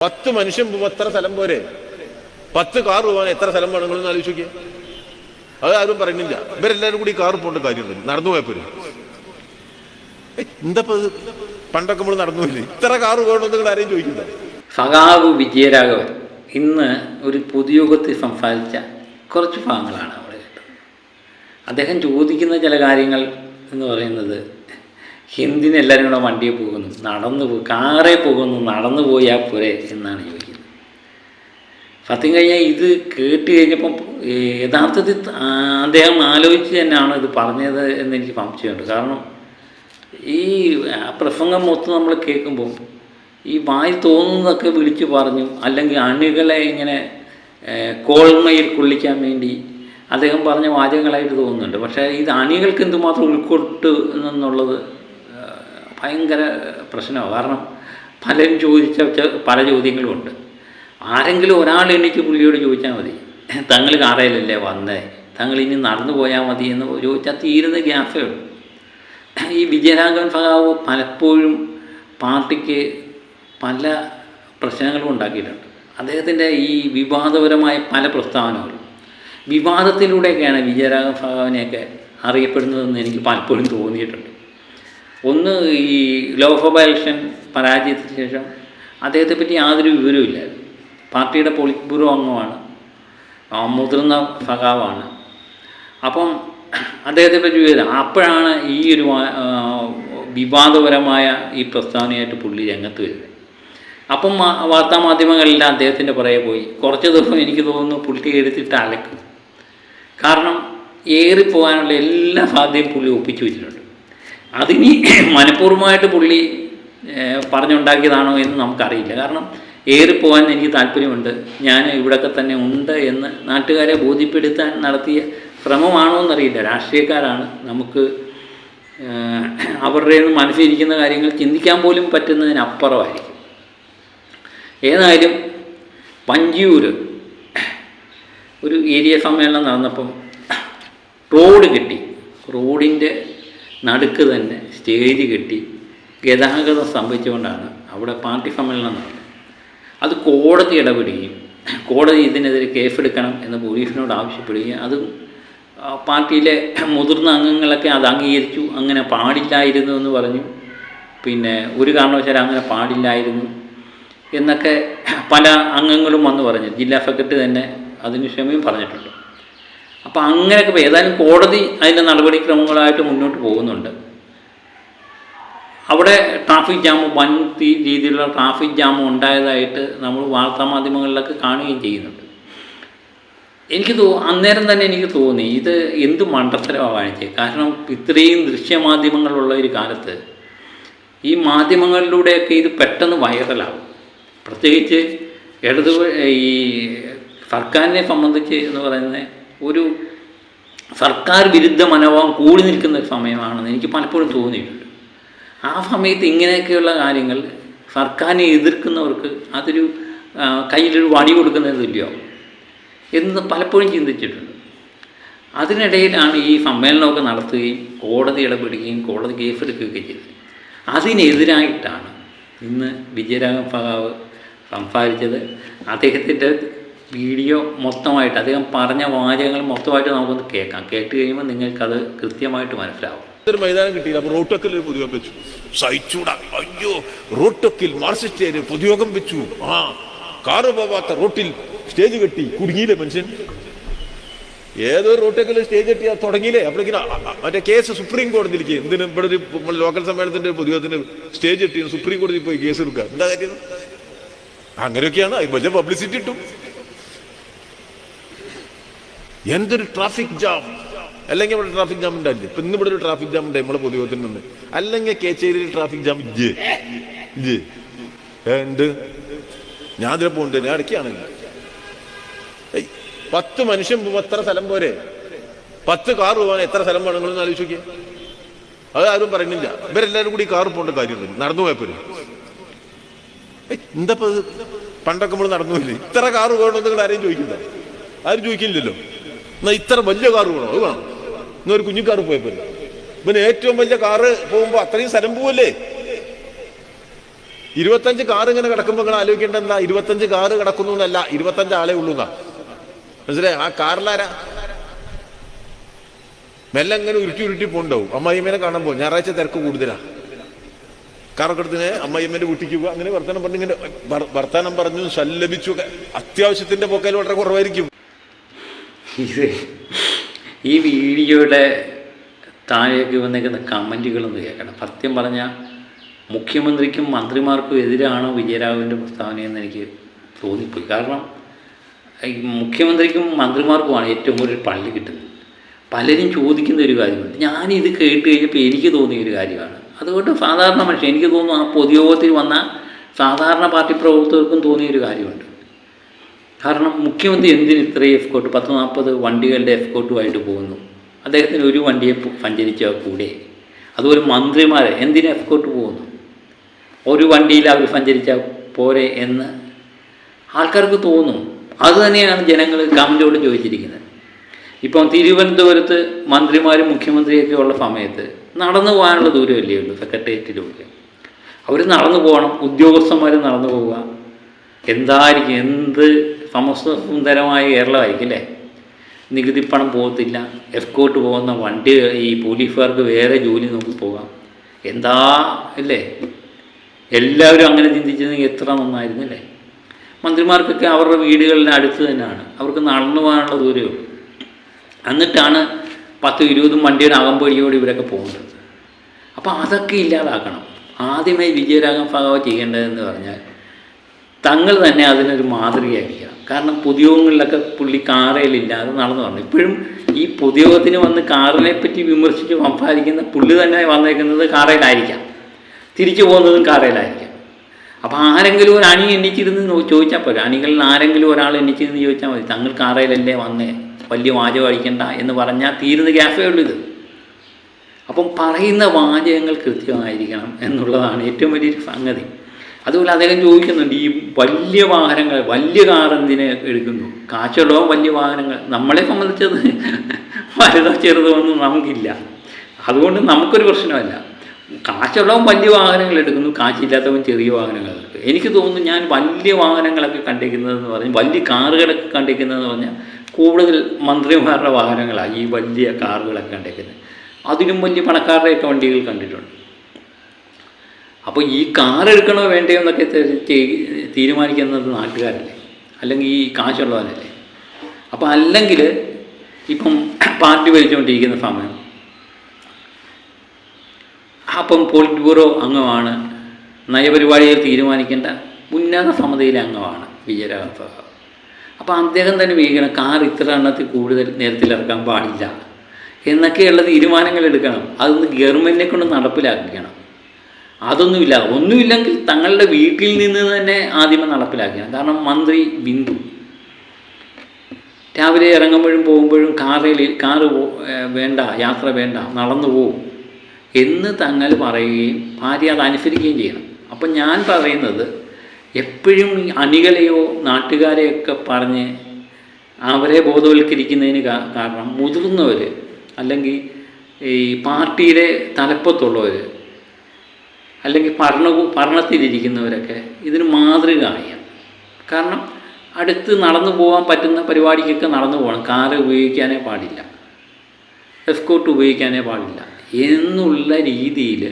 10 മനുഷ്യൻ എത്ര സ്ഥലം പോരെ? 10 കാർ പോകാൻ എത്ര സ്ഥലം വേണമെന്ന് ആലോചിച്ച് നോക്കിയാൽ അത് ആരും പറയുന്നില്ല. ഇവരെല്ലാവരും കൂടി കാർ പോകേണ്ട കാര്യമൊന്നുമില്ല, നടന്നു പോയപ്പോഴും. എന്തപ്പോ പണ്ടൊക്കെ നമ്മൾ നടന്നുമില്ലേ? ഇത്ര കാർ വേണമെന്ന് നിങ്ങൾ ആരെയും ചോദിക്കില്ല. സഖാവ് വിജയരാഘവൻ ഇന്ന് ഒരു പൊതുയോഗത്തിൽ സംസാരിച്ച കുറച്ച് ഭാഗങ്ങളാണ് അവിടെ കേട്ടത്. അദ്ദേഹം ചോദിക്കുന്ന ചില കാര്യങ്ങൾ എന്ന് പറയുന്നത്, എന്തിനെല്ലാവരും കൂടെ വണ്ടിയെ പോകുന്നു, കാറേ പോകുന്നു, നടന്നു പോയാൽ പോരെ എന്നാണ് ചോദിക്കുന്നത്. സത്യം കഴിഞ്ഞാൽ ഇത് കേട്ട് കഴിഞ്ഞപ്പം യഥാർത്ഥത്തിൽ അദ്ദേഹം ആലോചിച്ച് തന്നെയാണ് ഇത് പറഞ്ഞത് എന്നെനിക്ക് സംശയമുണ്ട്. കാരണം ഈ പ്രസംഗം മൊത്തം നമ്മൾ കേൾക്കുമ്പം ഈ വായി തോന്നുന്നതൊക്കെ വിളിച്ചു പറഞ്ഞു, അല്ലെങ്കിൽ അണികളെ ഇങ്ങനെ കോൾമയിൽ കൊള്ളിക്കാൻ വേണ്ടി അദ്ദേഹം പറഞ്ഞ വാചകങ്ങളായിട്ട് തോന്നുന്നുണ്ട്. പക്ഷേ ഇത് അണികൾക്ക് എന്തുമാത്രം ഉൾക്കൊട്ടു എന്നുള്ളത് ഭയങ്കര പ്രശ്നമാണ്. കാരണം പലരും ചോദിച്ച പല ചോദ്യങ്ങളുമുണ്ട്. ആരെങ്കിലും ഒരാൾ എണീറ്റ് പുള്ളിയോട് ചോദിച്ചാൽ മതി, തങ്ങൾ കാറയിലല്ലേ വന്നേ, തങ്ങൾ ഇനി നടന്നു പോയാൽ മതി എന്ന് ചോദിച്ചാൽ തീരുന്ന ഗ്യാഫേ ഉള്ളൂ. ഈ വിജയരാഘവൻ സഖാവ് പലപ്പോഴും പാർട്ടിക്ക് പല പ്രശ്നങ്ങളും ഉണ്ടാക്കിയിട്ടുണ്ട്. അദ്ദേഹത്തിൻ്റെ ഈ വിവാദപരമായ പല പ്രസ്താവനകളും വിവാദത്തിലൂടെയൊക്കെയാണ് വിജയരാഘവൻ സഖാവിനെയൊക്കെ അറിയപ്പെടുന്നതെന്ന് എനിക്ക് പലപ്പോഴും തോന്നിയിട്ടുണ്ട്. ഒന്ന്, ഈ ലോക്സഭാ ഇലക്ഷൻ പരാജയത്തിന് ശേഷം അദ്ദേഹത്തെ പറ്റി യാതൊരു വിവരവുമില്ലായിരുന്നു. പാർട്ടിയുടെ പോളിറ്റ് ബ്യൂറോ അംഗമാണ്, മുതിർന്ന സഖാവാണ്. അപ്പം അദ്ദേഹത്തെ പറ്റി വിവരം അപ്പോഴാണ് ഈ ഒരു വിവാദപരമായ ഈ പ്രസ്താവനയായിട്ട് പുള്ളി രംഗത്ത് വരുന്നത്. അപ്പം വാർത്താമാധ്യമങ്ങളെല്ലാം അദ്ദേഹത്തിൻ്റെ പുറകെ പോയി. കുറച്ച് ദിവസം എനിക്ക് തോന്നുന്നു പുള്ളി എടുത്തിട്ട് അലക്കും. കാരണം ഏറിപ്പോകാനുള്ള എല്ലാ സാധ്യതയും പുള്ളി ഒപ്പിച്ചു വെച്ചിട്ടുണ്ട്. അതിനി മനഃപൂർവ്വമായിട്ട് പുള്ളി പറഞ്ഞുണ്ടാക്കിയതാണോ എന്ന് നമുക്കറിയില്ല. കാരണം ഏറിപ്പോകാൻ എനിക്ക് താല്പര്യമുണ്ട്, ഞാൻ ഇവിടെയൊക്കെ തന്നെ ഉണ്ട് എന്ന് നാട്ടുകാരെ ബോധ്യപ്പെടുത്താൻ നടത്തിയ ശ്രമമാണോ എന്നറിയില്ല. രാഷ്ട്രീയക്കാരാണ്, നമുക്ക് അവരുടെ മനസ്സിലിരിക്കുന്ന കാര്യങ്ങൾ ചിന്തിക്കാൻ പോലും പറ്റുന്നതിനപ്പുറമായിരിക്കും. ഏതായാലും പഞ്ചിയൂർ ഒരു ഏരിയ സമ്മേളനം നടന്നപ്പം റോഡ് കെട്ടി, റോഡിൻ്റെ നടുക്ക് തന്നെ സ്റ്റേജ് കെട്ടി ഗതാഗതം സംഭവിച്ചുകൊണ്ടാണ് അവിടെ പാർട്ടി സമ്മേളനം നടന്നത്. അത് കോടതി ഇടപെടുകയും കോടതി ഇതിനെതിരെ കേസെടുക്കണം എന്ന് പോലീസിനോട് ആവശ്യപ്പെടുകയും അതും പാർട്ടിയിലെ മുതിർന്ന അംഗങ്ങളൊക്കെ അത് അംഗീകരിച്ചു. അങ്ങനെ പാടില്ലായിരുന്നു എന്ന് പറഞ്ഞു. പിന്നെ ഒരു കാരണവശാലും അങ്ങനെ പാടില്ലായിരുന്നു എന്നൊക്കെ പല അംഗങ്ങളും വന്ന് പറഞ്ഞു. ജില്ലാ സെക്രട്ടറി തന്നെ അതിന് ക്ഷമയും പറഞ്ഞിട്ടുണ്ട്. അപ്പോൾ അങ്ങനെയൊക്കെ ഏതായാലും കോടതി അതിൻ്റെ നടപടിക്രമങ്ങളായിട്ട് മുന്നോട്ട് പോകുന്നുണ്ട്. അവിടെ ട്രാഫിക് ജാം, വൻ രീതിയിലുള്ള ട്രാഫിക് ജാം ഉണ്ടായതായിട്ട് നമ്മൾ വാർത്താമാധ്യമങ്ങളിലൊക്കെ കാണുകയും ചെയ്യുന്നുണ്ട്. അന്നേരം തന്നെ എനിക്ക് തോന്നി ഇത് എന്ത് മണ്ടത്തരമാണ് കാണിച്ചത്. കാരണം ഇത്രയും ദൃശ്യമാധ്യമങ്ങളുള്ള ഒരു കാലത്ത് ഈ മാധ്യമങ്ങളിലൂടെയൊക്കെ ഇത് പെട്ടെന്ന് വൈറലാകും. പ്രത്യേകിച്ച് ഈ സർക്കാരിനെ സംബന്ധിച്ച് എന്ന് പറയുന്നത് ഒരു സർക്കാർ വിരുദ്ധ മനോഭാവം കൂടി നിൽക്കുന്ന ഒരു സമയമാണെന്ന് എനിക്ക് പലപ്പോഴും തോന്നിയിട്ടുണ്ട്. ആ സമയത്ത് ഇങ്ങനെയൊക്കെയുള്ള കാര്യങ്ങൾ സർക്കാരിനെ എതിർക്കുന്നവർക്ക് അതൊരു കയ്യിലൊരു വടി കൊടുക്കുന്നത് തുല്യമാവും എന്ന് പലപ്പോഴും ചിന്തിച്ചിട്ടുണ്ട്. അതിനിടയിലാണ് ഈ സമ്മേളനമൊക്കെ നടത്തുകയും കോടതി ഇടപെടുകയും കോടതി കേസെടുക്കുകയൊക്കെ ചെയ്തത്. അതിനെതിരായിട്ടാണ് ഇന്ന് വിജയരാഘവൻ സഖാവ് സംസാരിച്ചത്. അദ്ദേഹത്തിൻ്റെ വീഡിയോ മൊത്തമായിട്ട്, അദ്ദേഹം പറഞ്ഞ വാചകങ്ങൾ മൊത്തമായിട്ട് നമുക്കൊന്ന് കേൾക്കാം. കേട്ട് കഴിയുമ്പോൾ നിങ്ങൾക്കത് കൃത്യമായിട്ട് മനസ്സിലാവും. ഒരു മൈതാനം കിട്ടിയില്ല, അപ്പോൾ റോട്ടൊക്കിൽ പൊതുയോഗം വെച്ചു. സഹിച്ചൂടാ, അയ്യോ റോട്ടൊക്കിൽ മാർക്സിസ്റ്റ് പൊതുയോഗം വെച്ചു. കാറ് പോവാത്ത റോട്ടിൽ സ്റ്റേജ് കെട്ടി, കുടുങ്ങിയില്ലേ മനുഷ്യൻ? ഏതോ റോട്ടൊക്കിൽ സ്റ്റേജ് കെട്ടി തുടങ്ങിയില്ലേ? അപ്പോഴേക്കും മറ്റേ കേസ് സുപ്രീം കോടതിയിലേക്ക്, എന്തിനും ഇവിടെ ഒരു ലോക്കൽ സമ്മേളനത്തിന്റെ പൊതുയോഗത്തിന് സ്റ്റേജ് കെട്ടി സുപ്രീം കോടതിയിൽ പോയി കേസ് എടുക്കുക. എന്താ കാര്യം? അങ്ങനെയൊക്കെയാണ് വലിയ പബ്ലിസിറ്റി കിട്ടും. എന്തൊരു ട്രാഫിക് ജാം! അല്ലെങ്കിൽ ഇവിടെ ട്രാഫിക് ജാം ഉണ്ടായില്ലേ? ഇപ്പൊ ഇന്ന് ഇവിടെ ഒരു ട്രാഫിക് ജാം ഉണ്ടായി നമ്മളെ പൊതുയോഗത്തിൽ നിന്ന്. അല്ലെങ്കിൽ കേച്ചേരിയിൽ ട്രാഫിക് ജാം ഉണ്ട്. ഞാൻ അതിലെ പോകുന്നുണ്ട്, ഞാൻ ഇടയ്ക്കാണെങ്കിൽ 10 മനുഷ്യൻ എത്ര സ്ഥലം പോരെ? 10 കാർ പോകാൻ എത്ര സ്ഥലം വേണമെന്ന് ആലോചിച്ച് നോക്കിയാൽ അത് ആരും പറയുന്നില്ല. ഇവരെല്ലാവരും കൂടി കാർ പോകേണ്ട കാര്യമൊന്നുമില്ല, നടന്നു പോയപ്പോഴും. എന്തപ്പോ പണ്ടൊക്കെ നമ്മൾ നടന്നുമില്ലേ? ഇത്ര കാർ വേണമെന്ന് നിങ്ങൾ ആരെയും ചോദിക്കില്ല, ആരും ചോദിക്കില്ലല്ലോ. എന്നാൽ ഇത്ര വലിയ കാർ വേണോ? അത് വേണം. എന്നൊരു കുഞ്ഞു കാർ പോയപ്പോൾ ഇവന് ഏറ്റവും വലിയ കാറ് പോകുമ്പോ അത്രയും സ്ഥലം പോവല്ലേ? 25 കാറ് ഇങ്ങനെ കിടക്കുമ്പോൾ നിങ്ങൾ ആലോചിക്കേണ്ട എന്താ, 25 കാറ് കിടക്കുന്നു എന്നല്ല, 25 ആളെ ഉള്ളൂ എന്നാ. മനസ്സിലായി? ആ കാറിലാരാ മെല്ലെ ഇങ്ങനെ ഉരുട്ടി പോണ്ടാവും. അമ്മായിമ്മേനെ കാണുമ്പോൾ ഞായറാഴ്ച തിരക്ക് കൂടുതലാ. കാറൊക്കെ എടുത്തിന് അമ്മായിമ്മേന്റെ വീട്ടിക്ക് പോകുക, അങ്ങനെ വർത്തമാനം പറഞ്ഞ് ഇങ്ങനെ വർത്തമാനം പറഞ്ഞു സല്ലപിച്ചു. അത്യാവശ്യത്തിന്റെ പോക്കയിൽ വളരെ കുറവായിരിക്കും. ഇത് ഈ വീഡിയോയുടെ താഴേക്ക് വന്നേക്കുന്ന കമൻറ്റുകളൊന്ന് കേൾക്കണം. സത്യം പറഞ്ഞാൽ മുഖ്യമന്ത്രിക്കും മന്ത്രിമാർക്കും എതിരാണോ വിജയരാഘവൻ്റെ പ്രസ്താവനയെന്ന് എനിക്ക് തോന്നിപ്പോയി. കാരണം ഈ മുഖ്യമന്ത്രിക്കും മന്ത്രിമാർക്കുമാണ് ഏറ്റവും കൂടുതൽ പള്ളി കിട്ടുന്നത്. പലരും ചോദിക്കുന്ന ഒരു കാര്യമുണ്ട്. ഞാനിത് കേട്ട് കഴിഞ്ഞപ്പോൾ എനിക്ക് തോന്നിയ ഒരു കാര്യമാണ്. അതുകൊണ്ട് സാധാരണ മനുഷ്യൻ, എനിക്ക് തോന്നുന്നു ആ പൊതുയോഗത്തിൽ വന്ന സാധാരണ പാർട്ടി പ്രവർത്തകർക്കും തോന്നിയൊരു കാര്യമുണ്ട്. കാരണം മുഖ്യമന്ത്രി എന്തിന് ഇത്രയും എസ്കോർട്ട്, 40 വണ്ടികളുടെ എസ്കോർട്ടുമായിട്ട് പോകുന്നു? അദ്ദേഹത്തിന് ഒരു വണ്ടിയെ സഞ്ചരിച്ചാൽ കൂടെ. അതുപോലെ മന്ത്രിമാരെ എന്തിന് എസ്കോർട്ട് പോകുന്നു? ഒരു വണ്ടിയിൽ അവർ സഞ്ചരിച്ചാൽ പോരെ എന്ന് ആൾക്കാർക്ക് തോന്നും. അതുതന്നെയാണ് ജനങ്ങൾ കമൻറ്റോട് ചോദിച്ചിരിക്കുന്നത്. ഇപ്പം തിരുവനന്തപുരത്ത് മന്ത്രിമാരും മുഖ്യമന്ത്രിയൊക്കെ ഉള്ള സമയത്ത് നടന്നു പോകാനുള്ള ദൂരമല്ലേ ഉള്ളൂ സെക്രട്ടേറിയറ്റിലൂടെ. അവർ നടന്നു പോകണം, ഉദ്യോഗസ്ഥന്മാർ നടന്നു പോവുക. എന്തായിരിക്കും, എന്ത് സമസ്തസുന്ദരമായ കേരളമായിരിക്കും അല്ലേ? നികുതി പണം പോകത്തില്ല, എസ്കോർട്ട് പോകുന്ന വണ്ടി, ഈ പോലീസുകാർക്ക് വേറെ ജോലി നോക്കി പോകാം. എന്താ അല്ലേ? എല്ലാവരും അങ്ങനെ ചിന്തിച്ചിരുന്നെങ്കിൽ എത്ര നന്നായിരുന്നു അല്ലേ? മന്ത്രിമാർക്കൊക്കെ അവരുടെ വീടുകളിൽ അടുത്ത് തന്നെയാണ്, അവർക്ക് നടന്നു പോകാനുള്ള ദൂരമേ ഉള്ളൂ. എന്നിട്ടാണ് 10-20 വണ്ടിയുടെ അകമ്പടിയോട് ഇവരൊക്കെ പോകുന്നത്. അപ്പോൾ അതൊക്കെ ഇല്ലാതാക്കണം. ആദ്യമായി വിജയരാഘവൻ ചെയ്യേണ്ടതെന്ന് പറഞ്ഞാൽ തങ്ങൾ തന്നെ അതിനൊരു മാതൃകയായിരിക്കണം. കാരണം പൊതുയോഗങ്ങളിലൊക്കെ പുള്ളി കാറയിലില്ലാതെ നടന്നു പറഞ്ഞു. ഇപ്പോഴും ഈ പൊതുയോഗത്തിന് വന്ന് കാറിനെ പറ്റി വിമർശിച്ച് സംസാരിക്കുന്ന പുള്ളി തന്നെ വന്നേക്കുന്നത് കാറയിലായിരിക്കാം, തിരിച്ചു പോകുന്നതും കാറയിലായിരിക്കാം. അപ്പോൾ ആരെങ്കിലും ഒരു അണി എണ്ണിച്ചിരുന്ന് ചോദിച്ചാൽ പോരാ, അണികളിൽ ആരെങ്കിലും ഒരാൾ എണ്ണിച്ചിരുന്ന് ചോദിച്ചാൽ മതി, തങ്ങൾ കാറയിലല്ലേ വന്നേ, വലിയ വാചകം അടിക്കണ്ട എന്ന് പറഞ്ഞാൽ തീരുന്ന ഗ്യാഫേ ഉള്ളൂ ഇത്. അപ്പം പറയുന്ന വാചകങ്ങൾ കൃത്യമായിരിക്കണം എന്നുള്ളതാണ് ഏറ്റവും വലിയൊരു സംഗതി. അതുപോലെ അദ്ദേഹം ചോദിക്കുന്നുണ്ട്, ഈ വലിയ വാഹനങ്ങൾ, വലിയ കാർ എന്തിനെ എടുക്കുന്നു? കാശുള്ളവൻ വലിയ വാഹനങ്ങൾ. നമ്മളെ സംബന്ധിച്ചത് വലുതോ ചെറുതോ ഒന്നും നമുക്കില്ല, അതുകൊണ്ട് നമുക്കൊരു പ്രശ്നമല്ല. കാശുള്ളവൻ വലിയ വാഹനങ്ങൾ എടുക്കുന്നു, കാശില്ലാത്തവൻ ചെറിയ വാഹനങ്ങൾ എടുക്കും. എനിക്ക് തോന്നുന്നു ഞാൻ വലിയ വാഹനങ്ങളൊക്കെ കണ്ടിരിക്കുന്നതെന്ന് പറഞ്ഞാൽ, വലിയ കാറുകളൊക്കെ കണ്ടിരിക്കുന്നതെന്ന് പറഞ്ഞാൽ കൂടുതൽ മന്ത്രിമാരുടെ വാഹനങ്ങളാണ് ഈ വലിയ കാറുകളൊക്കെ കണ്ടിരിക്കുന്നത്. അതിലും വലിയ പണക്കാരുടെയൊക്കെ വണ്ടികൾ കണ്ടിട്ടുണ്ട്. അപ്പോൾ ഈ കാർ എടുക്കണോ വേണ്ടയോ എന്നൊക്കെ തീരുമാനിക്കുന്നത് നാട്ടുകാരല്ലേ, അല്ലെങ്കിൽ ഈ കാശുള്ളവരല്ലേ? അപ്പോൾ അല്ലെങ്കിൽ ഇപ്പം പാർട്ടി ഭരിച്ചുകൊണ്ടിരിക്കുന്ന സമയം, അപ്പം പോളിറ്റ് ബ്യൂറോ അംഗമാണ്, നയപരിപാടികൾ തീരുമാനിക്കേണ്ട ഉന്നത സമിതിയിലെ അംഗമാണ് വിജയരാഘവൻ. അപ്പോൾ അദ്ദേഹം തന്നെ വീക്കണം, കാർ ഇത്ര എണ്ണത്തിൽ കൂടുതൽ നേരത്തിലിറക്കാൻ പാടില്ല എന്നൊക്കെയുള്ള തീരുമാനങ്ങൾ എടുക്കണം. അതൊന്ന് ഗവൺമെൻറ്റിനെ കൊണ്ട് നടപ്പിലാക്കണം. അതൊന്നുമില്ല, ഒന്നുമില്ലെങ്കിൽ തങ്ങളുടെ വീട്ടിൽ നിന്ന് തന്നെ ആദ്യമേ നടപ്പിലാക്കണം. കാരണം മന്ത്രി ബിന്ദു രാവിലെ ഇറങ്ങുമ്പോഴും പോകുമ്പോഴും കാറ് വേണ്ട, യാത്ര വേണ്ട, നടന്നു പോവും എന്ന് തങ്ങൾ പറയുകയും ഭാര്യ അത് അനുസരിക്കുകയും ചെയ്യണം. അപ്പം ഞാൻ പറയുന്നത്, എപ്പോഴും ഈ അണികളെയോ നാട്ടുകാരെയൊക്കെ പറഞ്ഞ് അവരെ ബോധവൽക്കരിക്കുന്നതിന് കാരണം മുതിർന്നവർ, അല്ലെങ്കിൽ ഈ പാർട്ടിയുടെ തലപ്പത്തുള്ളവർ, അല്ലെങ്കിൽ ഭരണത്തിലിരിക്കുന്നവരൊക്കെ ഇതിന് മാതൃകയാണ്. കാരണം അടുത്ത് നടന്നു പോകാൻ പറ്റുന്ന പരിപാടിക്കൊക്കെ നടന്നു പോകണം, കാറ് ഉപയോഗിക്കാനേ പാടില്ല, എസ്കോർട്ട് ഉപയോഗിക്കാനേ പാടില്ല എന്നുള്ള രീതിയിൽ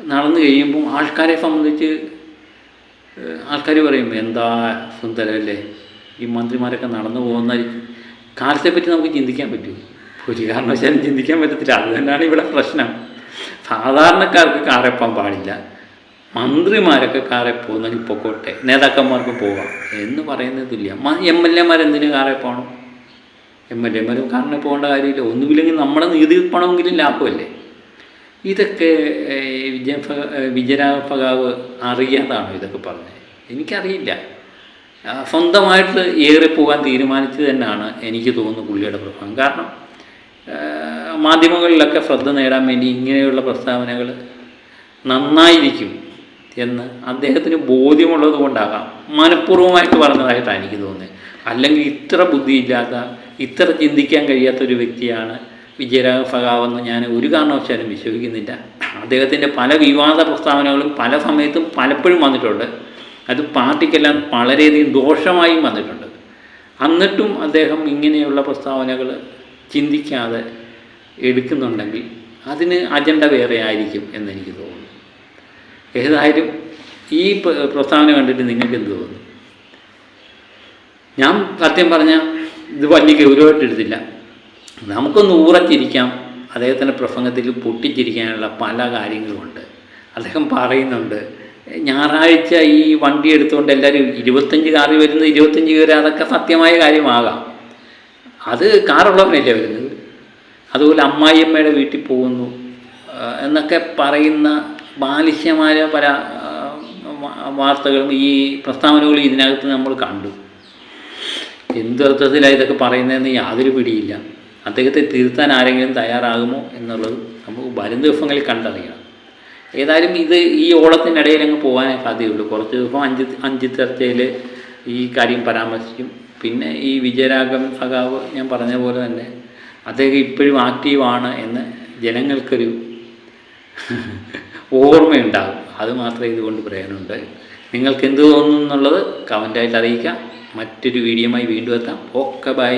നടന്നു കഴിയുമ്പോൾ ആൾക്കാരെ സംബന്ധിച്ച് ആൾക്കാർ പറയും, എന്താ സുന്ദരമല്ലേ ഈ മന്ത്രിമാരൊക്കെ നടന്നു പോകുന്ന കാലത്തെപ്പറ്റി നമുക്ക് ചിന്തിക്കാൻ പറ്റുമോ? ഒരു കാരണവശാലും ചിന്തിക്കാൻ പറ്റത്തില്ല. അത് തന്നെയാണ് ഇവിടെ പ്രശ്നം. സാധാരണക്കാർക്ക് കാറെപ്പാൻ പാടില്ല, മന്ത്രിമാരൊക്കെ കാറെ പോകുന്നെങ്കിൽ പൊക്കോട്ടെ, നേതാക്കന്മാർക്ക് പോകാം എന്ന് പറയുന്നതില്ല. MLA എന്തിനു കാറെ പോകണം? MLA കാറിനെ പോകേണ്ട കാര്യമില്ല. ഒന്നുമില്ലെങ്കിൽ നമ്മുടെ നികുതി പണമെങ്കിലും ലാഭമല്ലേ? ഇതൊക്കെ വിജയരാഘവൻ അറിയാതാണോ ഇതൊക്കെ പറഞ്ഞത്? എനിക്കറിയില്ല. സ്വന്തമായിട്ട് ഏറി പോകാൻ തീരുമാനിച്ചത് തന്നെയാണ് എനിക്ക് തോന്നുന്നു പുള്ളിയുടെ പ്രഭാവം. കാരണം മാധ്യമങ്ങളിലൊക്കെ ശ്രദ്ധ നേടാൻ വേണ്ടി ഇങ്ങനെയുള്ള പ്രസ്താവനകൾ നന്നായിരിക്കും എന്ന് അദ്ദേഹത്തിന് ബോധ്യമുള്ളത് കൊണ്ടാകാം മനഃപൂർവ്വമായിട്ട് പറഞ്ഞതായിട്ടാണ് എനിക്ക് തോന്നുന്നത്. അല്ലെങ്കിൽ ഇത്ര ബുദ്ധിയില്ലാത്ത, ഇത്ര ചിന്തിക്കാൻ കഴിയാത്തൊരു വ്യക്തിയാണ് വിജയരാഘവ സഖാവെന്ന് ഞാൻ ഒരു കാരണവശാലും വിശ്വസിക്കുന്നില്ല. അദ്ദേഹത്തിൻ്റെ പല വിവാദ പ്രസ്താവനകളും പല സമയത്തും പലപ്പോഴും വന്നിട്ടുണ്ട്. അത് പാർട്ടിക്കെല്ലാം വളരെയധികം ദോഷമായും വന്നിട്ടുണ്ട്. എന്നിട്ടും അദ്ദേഹം ഇങ്ങനെയുള്ള പ്രസ്താവനകൾ ചിന്തിക്കാതെ എടുക്കുന്നുണ്ടെങ്കിൽ അതിന് അജണ്ട വേറെ ആയിരിക്കും എന്നെനിക്ക് തോന്നുന്നു. ഏതായാലും ഈ പ്രസ്താവന കണ്ടിട്ട് നിങ്ങൾക്ക് എന്ത് തോന്നുന്നു? ഞാൻ സത്യം പറഞ്ഞാൽ ഇത് വലിയ ഗൗരവമായിട്ട് എടുത്തില്ല. നമുക്കൊന്ന് ഊറച്ചിരിക്കാം. അദ്ദേഹത്തിൻ്റെ പ്രസംഗത്തിൽ പൊട്ടിച്ചിരിക്കാനുള്ള പല കാര്യങ്ങളുമുണ്ട്. അദ്ദേഹം പറയുന്നുണ്ട്, ഞായറാഴ്ച ഈ വണ്ടി എടുത്തുകൊണ്ട് എല്ലാവരും 25 കാറിൽ വരുന്നത് 25 കയറി, അതൊക്കെ സത്യമായ കാര്യമാകാം. അത് കാറുള്ളവനല്ലേ വരുന്നത്. അതുപോലെ അമ്മായിയമ്മയുടെ വീട്ടിൽ പോകുന്നു എന്നൊക്കെ പറയുന്ന ബാലിശ്യമായ പല വാർത്തകളും ഈ പ്രസ്താവനകളും ഇതിനകത്ത് നമ്മൾ കണ്ടു. എന്തർത്ഥത്തിലാണ് ഇതൊക്കെ പറയുന്നതെന്ന് യാതൊരു പിടിയില്ല. അദ്ദേഹത്തെ തിരുത്താൻ ആരെങ്കിലും തയ്യാറാകുമോ എന്നുള്ളത് നമുക്ക് വരും ദിവസങ്ങളിൽ കണ്ടറിയാം. ഏതായാലും ഇത് ഈ ഓളത്തിനിടയിൽ അങ്ങ് പോകാനേ സാധ്യതയുള്ളൂ. കുറച്ച് ദിവസം അഞ്ച് ചർച്ചയിൽ ഈ കാര്യം പരാമർശിക്കും. പിന്നെ ഈ വിജയരാഘവൻ സഖാവ് ഞാൻ പറഞ്ഞ പോലെ തന്നെ അദ്ദേഹം ഇപ്പോഴും ആക്റ്റീവാണ് എന്ന് ജനങ്ങൾക്കൊരു ഓർമ്മയുണ്ടാകും. അത് മാത്രമേ ഇതുകൊണ്ട് പറയാനുണ്ട്. നിങ്ങൾക്ക് എന്ത് തോന്നുന്നു എന്നുള്ളത് കമൻറ്റായിട്ട് അറിയിക്കാം. മറ്റൊരു വീഡിയോയുമായി വീണ്ടും എത്താം. Okay, by.